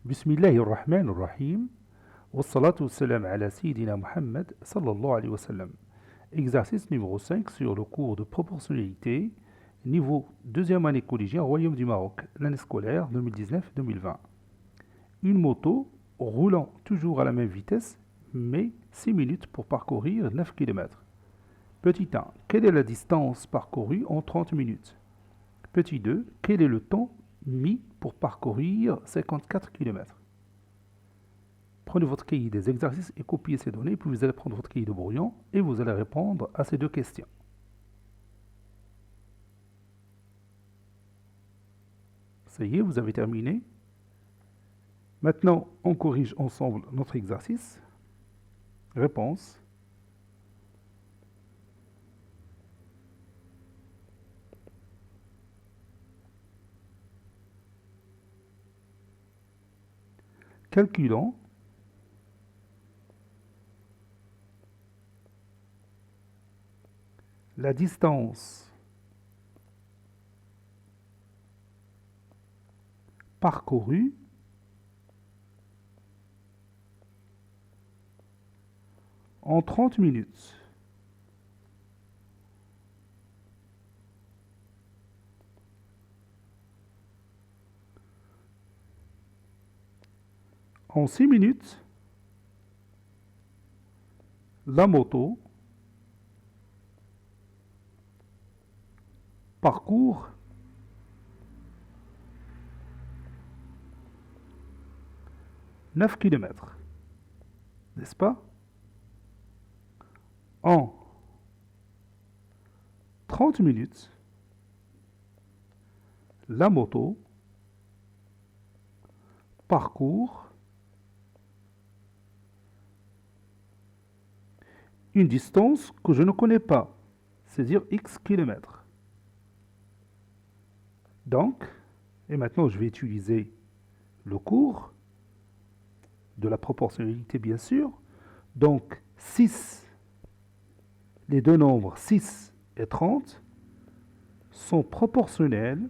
بسم الله الرحمن الرحيم والصلاة والسلام على سيدنا Muhammad sallallahu alayhi wa sallam. Exercice numéro 5 sur le cours de proportionnalité, niveau deuxième année collégien au Royaume du Maroc, l'année scolaire 2019-2020. Une moto roulant toujours à la même vitesse, mais 6 minutes pour parcourir 9 km. Petit 1. Quelle est la distance parcourue en 30 minutes? Petit 2. Quel est le temps mis pour parcourir 54 km? Prenez votre cahier des exercices et copiez ces données, puis vous allez prendre votre cahier de brouillon et vous allez répondre à ces deux questions. Ça y est, vous avez terminé. Maintenant, on corrige ensemble notre exercice. Réponse. Calculons la distance parcourue en 30 minutes. En 6 minutes, la moto parcourt 9 km, n'est-ce pas? En 30 minutes, la moto parcourt une distance que je ne connais pas, c'est-à-dire X km. Donc, et maintenant je vais utiliser le cours de la proportionnalité bien sûr. Donc 6, les deux nombres 6 et 30 sont proportionnels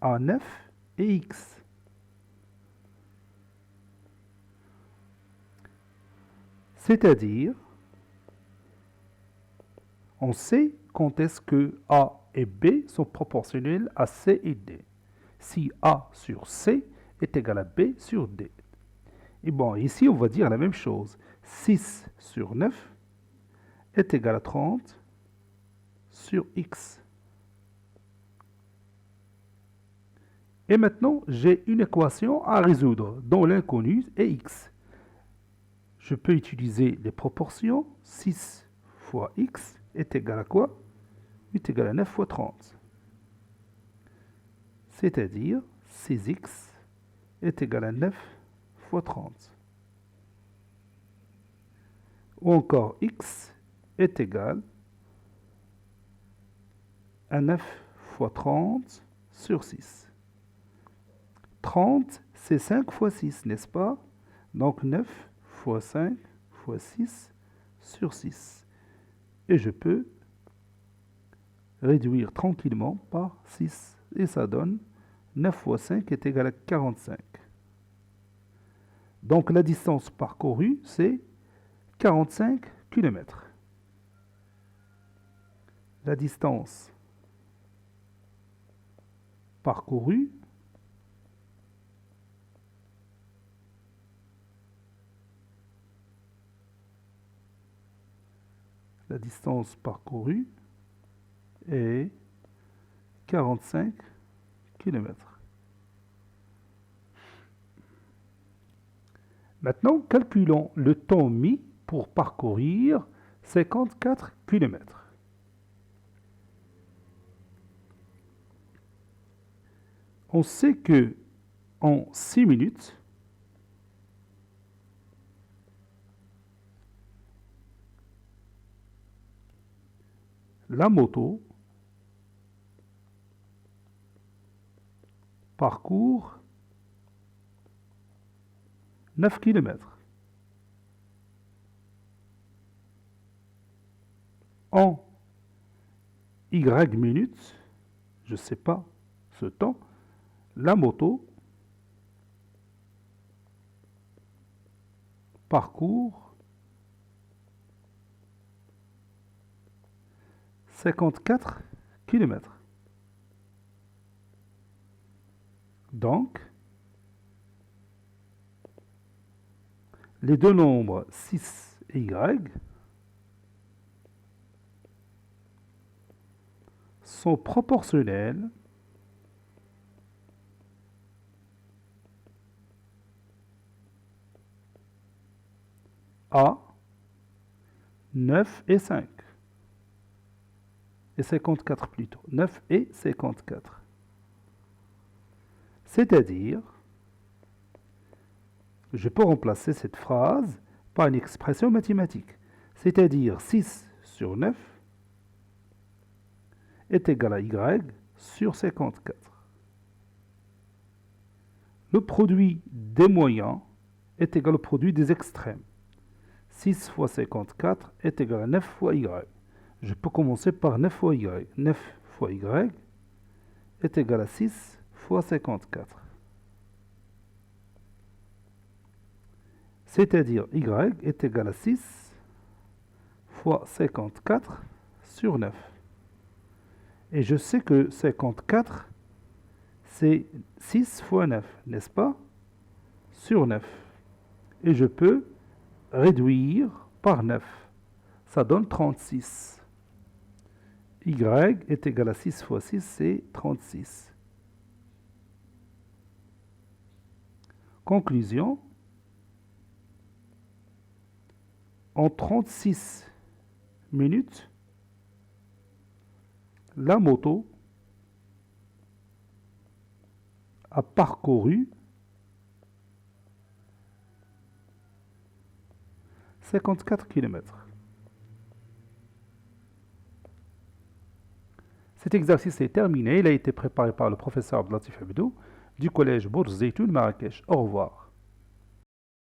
à 9 et X. C'est-à-dire, on sait quand est-ce que A et B sont proportionnels à C et D. Si A sur C est égal à B sur D. Et bon, ici, on va dire la même chose. 6 sur 9 est égal à 30 sur X. Et maintenant, j'ai une équation à résoudre dont l'inconnu est X. Je peux utiliser les proportions. 6 fois X est égal à quoi? Est égal à 9 fois 30. C'est-à-dire 6X est égal à 9 fois 30. Ou encore X est égal à 9 fois 30 sur 6. 30, c'est 5 fois 6, n'est-ce pas? Donc 9 fois 5 fois 6 sur 6. Et je peux réduire tranquillement par 6. Et ça donne 9 fois 5 est égal à 45. Donc la distance parcourue, c'est 45 km. La distance parcourue est 45 km. Maintenant, calculons le temps mis pour parcourir 54 km. On sait que en 6 minutes, la moto parcourt 9 km. En Y minutes, je ne sais pas ce temps, la moto parcourt 54 km. Donc, les deux nombres 6 et Y sont proportionnels à 9 et 5. Et 54 plutôt. 9 et 54. C'est-à-dire, je peux remplacer cette phrase par une expression mathématique. C'est-à-dire 6 sur 9 est égal à Y sur 54. Le produit des moyens est égal au produit des extrêmes. 6 fois 54 est égal à 9 fois Y. Je peux commencer par 9 fois Y. 9 fois Y est égal à 6 fois 54. C'est-à-dire Y est égal à 6 fois 54 sur 9. Et je sais que 54, c'est 6 fois 9, n'est-ce pas? Sur 9. Et je peux réduire par 9. Ça donne 36. Y est égal à 6 fois 6, c'est 36. Conclusion. En 36 minutes, la moto a parcouru 54 km. Cet exercice est terminé. Il a été préparé par le professeur Abdelatif Abdou du collège Bourz Zeytoun Marrakech. Au revoir.